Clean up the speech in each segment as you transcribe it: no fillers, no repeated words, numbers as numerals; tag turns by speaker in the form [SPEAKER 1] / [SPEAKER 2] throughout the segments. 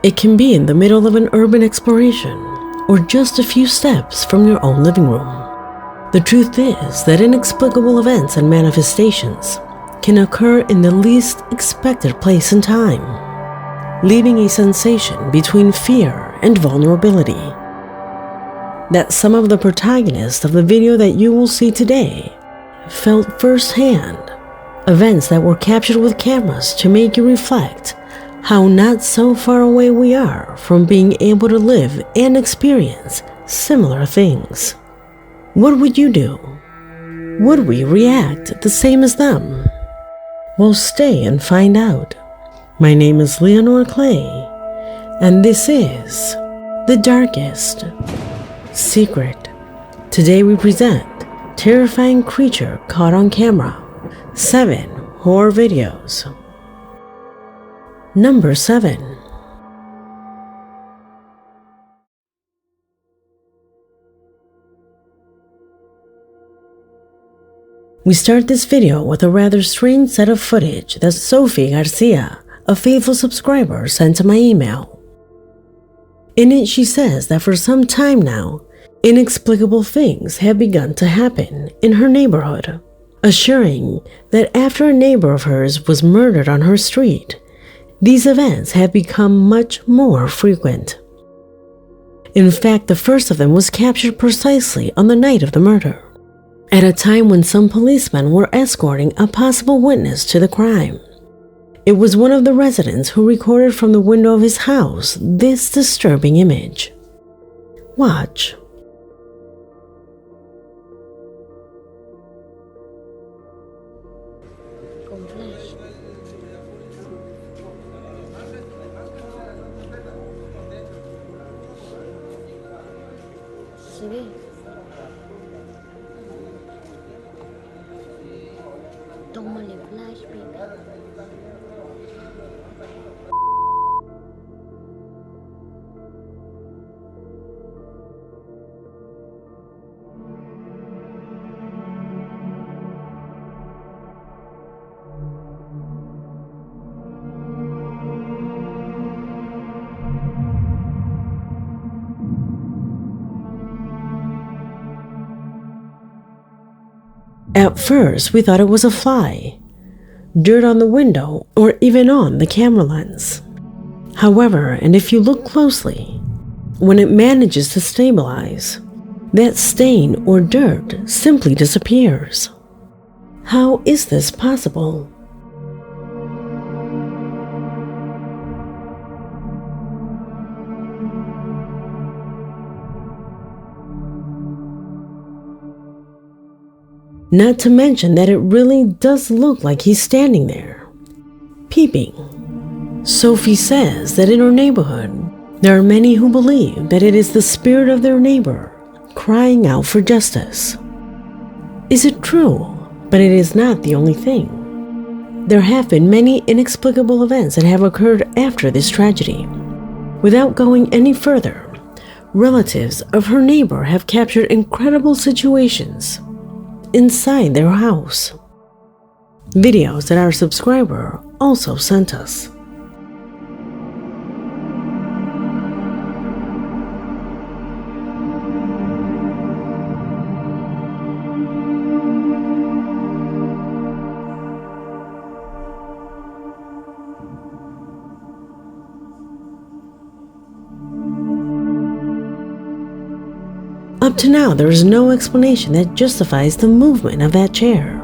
[SPEAKER 1] It can be in the middle of an urban exploration or just a few steps from your own living room. The truth is that inexplicable events and manifestations can occur in the least expected place and time, leaving a sensation between fear and vulnerability. That some of the protagonists of the video that you will see today felt firsthand, events that were captured with cameras to make you reflect how not so far away we are from being able to live and experience similar things. What would you do? Would we react the same as them? Well, stay and find out. My name is Leonore Clay, and this is The Darkest Secret. Today we present Terrifying Creature Caught on Camera, 7 Horror Videos. Number 7. We start this video with a rather strange set of footage that Sophie Garcia, a faithful subscriber, sent to my email. In it, she says that for some time now, inexplicable things have begun to happen in her neighborhood, assuring that after a neighbor of hers was murdered on her street, these events have become much more frequent. In fact, the first of them was captured precisely on the night of the murder, at a time when some policemen were escorting a possible witness to the crime. It was one of the residents who recorded from the window of his house this disturbing image. Watch.
[SPEAKER 2] Tómale flash, baby.
[SPEAKER 1] At first, we thought it was a fly, dirt on the window, or even on the camera lens. However, and if you look closely, when it manages to stabilize, that stain or dirt simply disappears. How is this possible? Not to mention that it really does look like he's standing there, peeping. Sophie says that in her neighborhood, there are many who believe that it is the spirit of their neighbor crying out for justice. Is it true? But it is not the only thing. There have been many inexplicable events that have occurred after this tragedy. Without going any further, relatives of her neighbor have captured incredible situations inside their house. Videos that our subscriber also sent us. Up to now, there is no explanation that justifies the movement of that chair.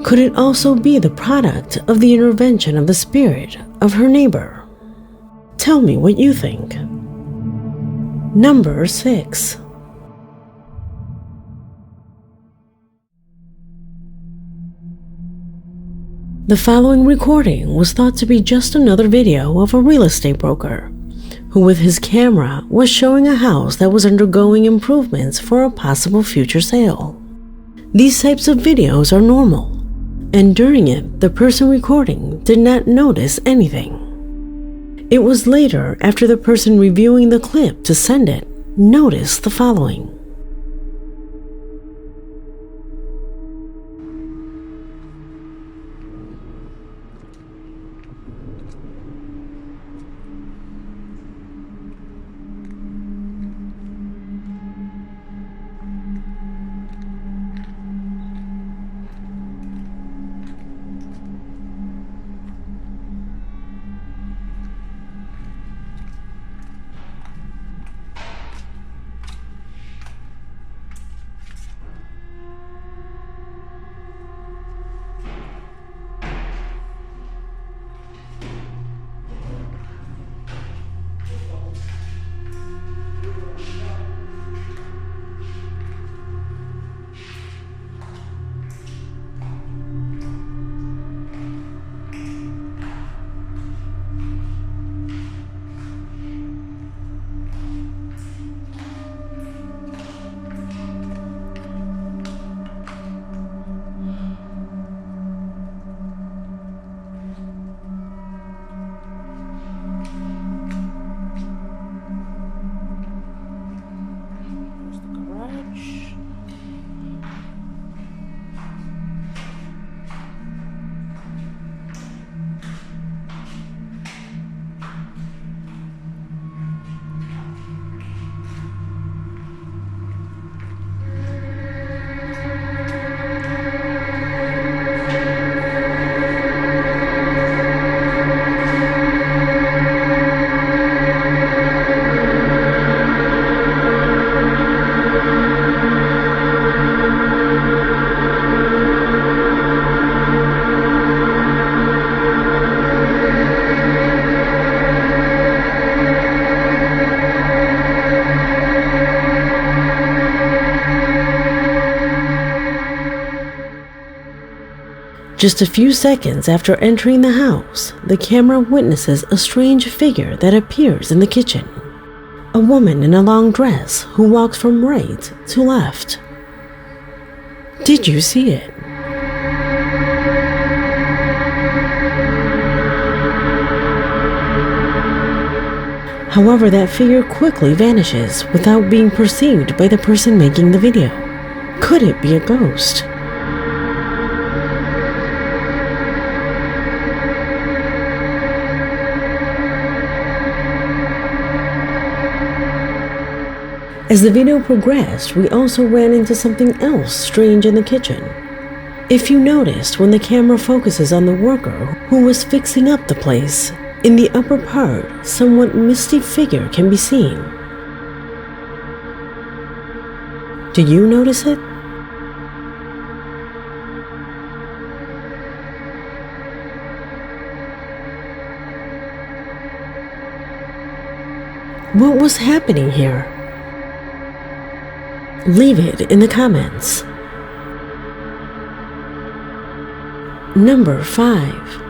[SPEAKER 1] Could it also be the product of the intervention of the spirit of her neighbor? Tell me what you think. Number 6. The following recording was thought to be just another video of a real estate broker who with his camera was showing a house that was undergoing improvements for a possible future sale. These types of videos are normal, and during it, the person recording did not notice anything. It was later, after the person reviewing the clip to send it, noticed the following. Just a few seconds after entering the house, the camera witnesses a strange figure that appears in the kitchen. A woman in a long dress who walks from right to left. Did you see it? However, that figure quickly vanishes without being perceived by the person making the video. Could it be a ghost? As the video progressed, we also ran into something else strange in the kitchen. If you noticed, when the camera focuses on the worker who was fixing up the place, in the upper part, somewhat misty figure can be seen. Do you notice it? What was happening here? Leave it in the comments. Number 5.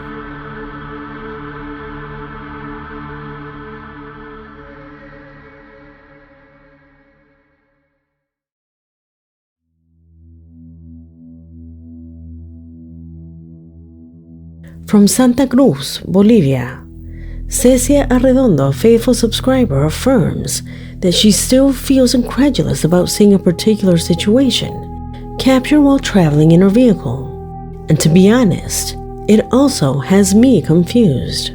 [SPEAKER 1] From Santa Cruz, Bolivia, Cecia Arredondo, a faithful subscriber, affirms that she still feels incredulous about seeing a particular situation captured while traveling in her vehicle. And to be honest, it also has me confused.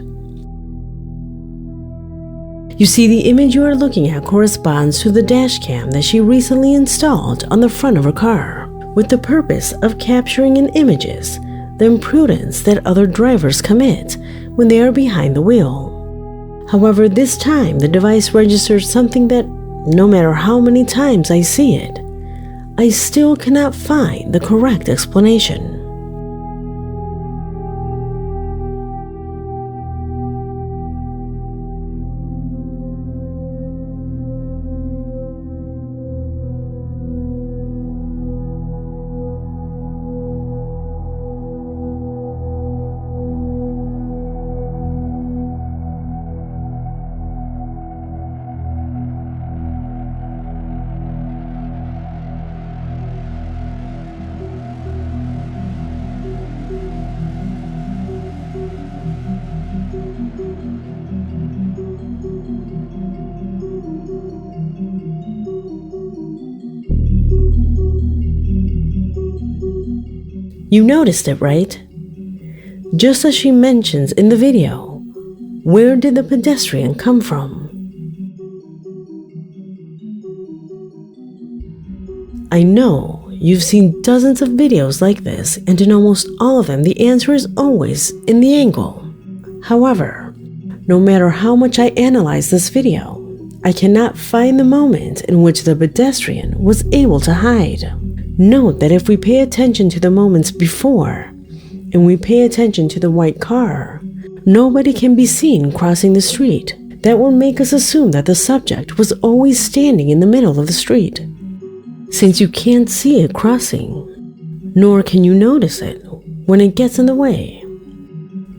[SPEAKER 1] You see, the image you are looking at corresponds to the dash cam that she recently installed on the front of her car, with the purpose of capturing in images the imprudence that other drivers commit when they are behind the wheel. However, this time the device registers something that, no matter how many times I see it, I still cannot find the correct explanation. You noticed it, right? Just as she mentions in the video, where did the pedestrian come from? I know you've seen dozens of videos like this, and in almost all of them the answer is always in the angle. However, no matter how much I analyze this video, I cannot find the moment in which the pedestrian was able to hide. Note that if we pay attention to the moments before, and we pay attention to the white car, nobody can be seen crossing the street. That will make us assume that the subject was always standing in the middle of the street, since you can't see it crossing, nor can you notice it when it gets in the way.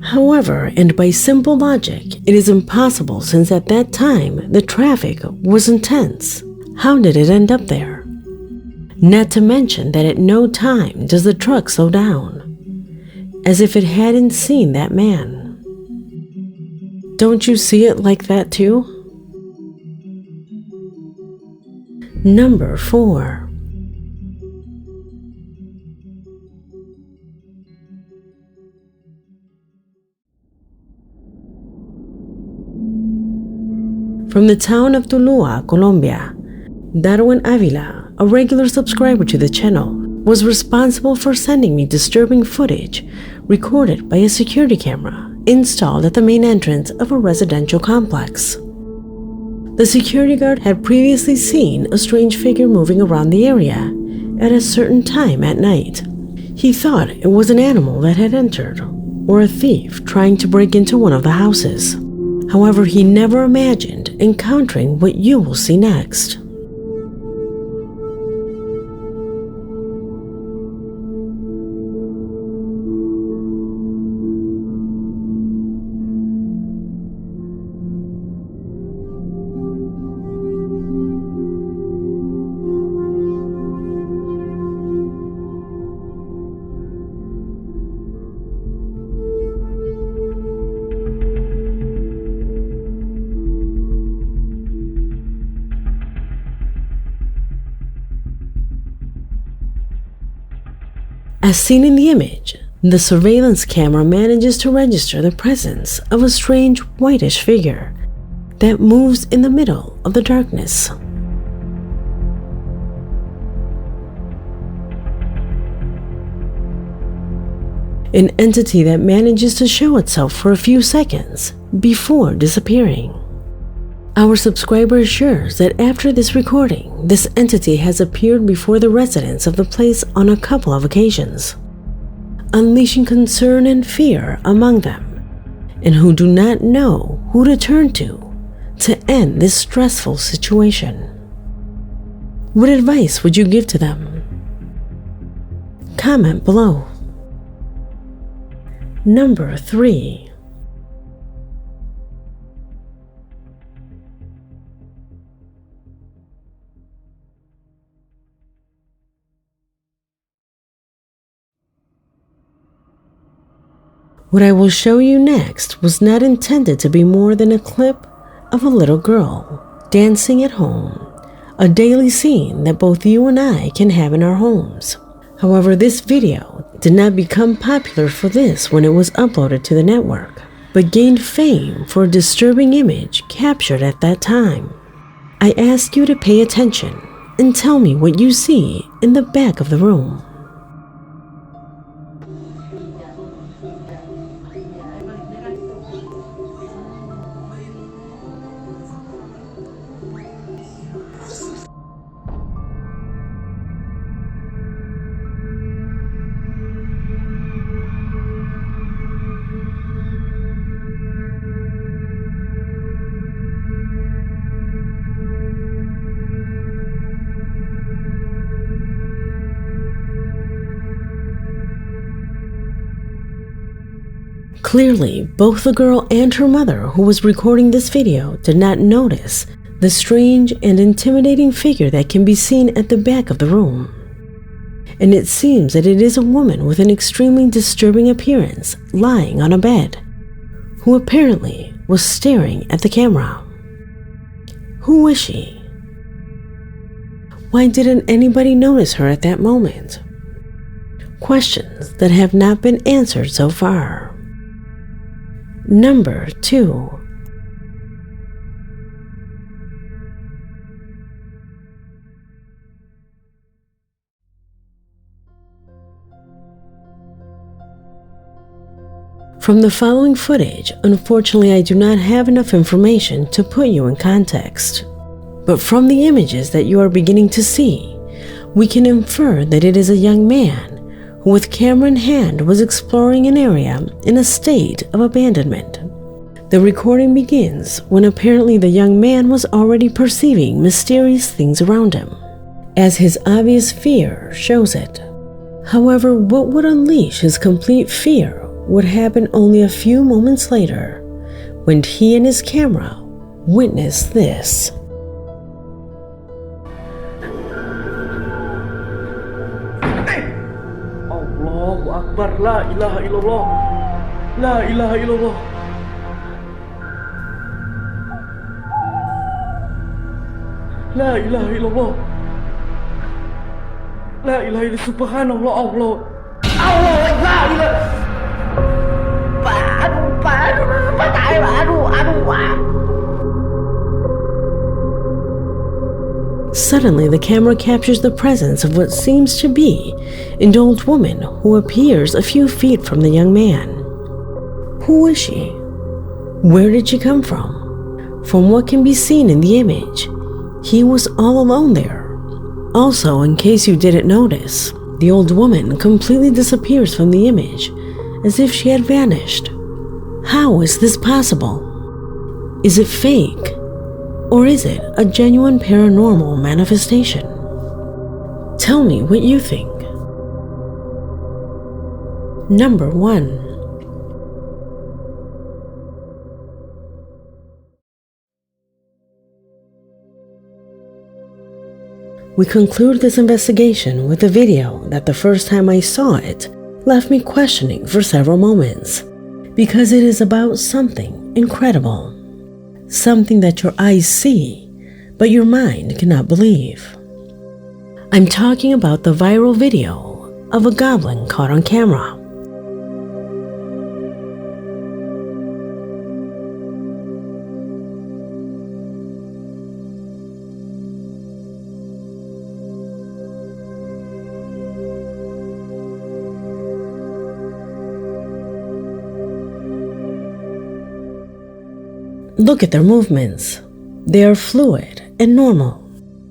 [SPEAKER 1] However, and by simple logic, it is impossible, since at that time the traffic was intense. How did it end up there? Not to mention that at no time does the truck slow down, as if it hadn't seen that man. Don't you see it like that too? Number 4. From the town of Tuluá, Colombia, Darwin Avila, a regular subscriber to the channel, was responsible for sending me disturbing footage recorded by a security camera installed at the main entrance of a residential complex. The security guard had previously seen a strange figure moving around the area at a certain time at night. He thought it was an animal that had entered, or a thief trying to break into one of the houses. However, he never imagined encountering what you will see next. As seen in the image, the surveillance camera manages to register the presence of a strange whitish figure that moves in the middle of the darkness. An entity that manages to show itself for a few seconds before disappearing. Our subscriber assures that after this recording, this entity has appeared before the residents of the place on a couple of occasions, unleashing concern and fear among them, and who do not know who to turn to end this stressful situation. What advice would you give to them? Comment below. Number 3. What I will show you next was not intended to be more than a clip of a little girl dancing at home, a daily scene that both you and I can have in our homes. However, this video did not become popular for this when it was uploaded to the network, but gained fame for a disturbing image captured at that time. I ask you to pay attention and tell me what you see in the back of the room. Clearly, both the girl and her mother who was recording this video did not notice the strange and intimidating figure that can be seen at the back of the room. And it seems that it is a woman with an extremely disturbing appearance lying on a bed, who apparently was staring at the camera. Who was she? Why didn't anybody notice her at that moment? Questions that have not been answered so far. Number 2. From the following footage, unfortunately I do not have enough information to put you in context. But from the images that you are beginning to see, we can infer that it is a young man who with camera in hand was exploring an area in a state of abandonment. The recording begins when apparently the young man was already perceiving mysterious things around him, as his obvious fear shows it. However, what would unleash his complete fear would happen only a few moments later, when he and his camera witnessed this.
[SPEAKER 3] Allahu Akbar, la ilaha illallah, la ilaha illallah. La ilaha illallah. La ilaha illallah, subhanallah, Allah. Allah, la ilaha.
[SPEAKER 1] Suddenly, the camera captures the presence of what seems to be an old woman who appears a few feet from the young man. Who is she? Where did she come from? From what can be seen in the image, he was all alone there. Also, in case you didn't notice, the old woman completely disappears from the image as if she had vanished. How is this possible? Is it fake? Or is it a genuine paranormal manifestation? Tell me what you think. Number 1. We conclude this investigation with a video that the first time I saw it left me questioning for several moments, because it is about something incredible. Something that your eyes see, but your mind cannot believe. I'm talking about the viral video of a goblin caught on camera. Look at their movements. They are fluid and normal.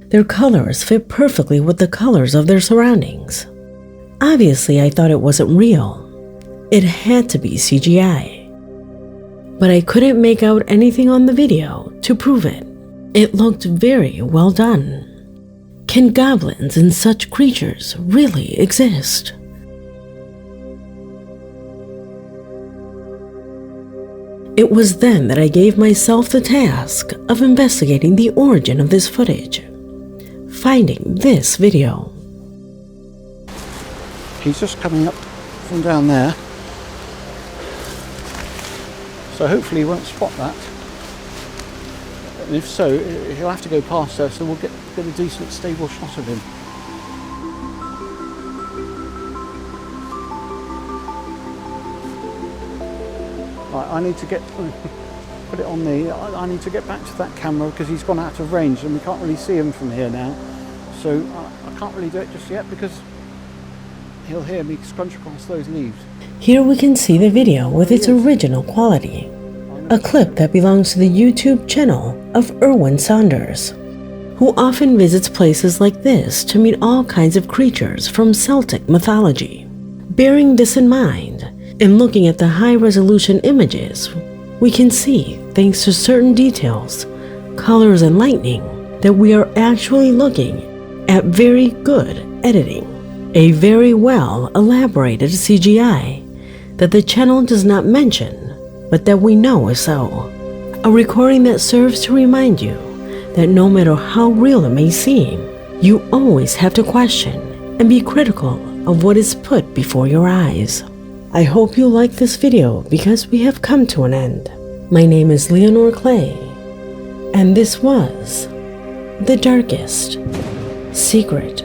[SPEAKER 1] Their colors fit perfectly with the colors of their surroundings. Obviously, I thought it wasn't real. It had to be CGI. But I couldn't make out anything on the video to prove it. It looked very well done. Can goblins and such creatures really exist? It was then that I gave myself the task of investigating the origin of this footage, finding this video.
[SPEAKER 4] He's just coming up from down there, so hopefully he won't spot that, and if so, he'll have to go past us, so we'll get a decent stable shot of him. I need to put it on me. I need to get back to that camera because he's gone out of range and we can't really see him from here now. So I can't really do it just yet because he'll hear me scrunch across those leaves.
[SPEAKER 1] Here we can see the video with its original quality. A clip that belongs to the YouTube channel of Erwin Saunders, who often visits places like this to meet all kinds of creatures from Celtic mythology. Bearing this in mind, and looking at the high-resolution images, we can see, thanks to certain details, colors and lighting, that we are actually looking at very good editing. A very well elaborated CGI that the channel does not mention, but that we know is so. A recording that serves to remind you that no matter how real it may seem, you always have to question and be critical of what is put before your eyes. I hope you like this video because we have come to an end. My name is Leonore Clay, and this was The Darkest Secret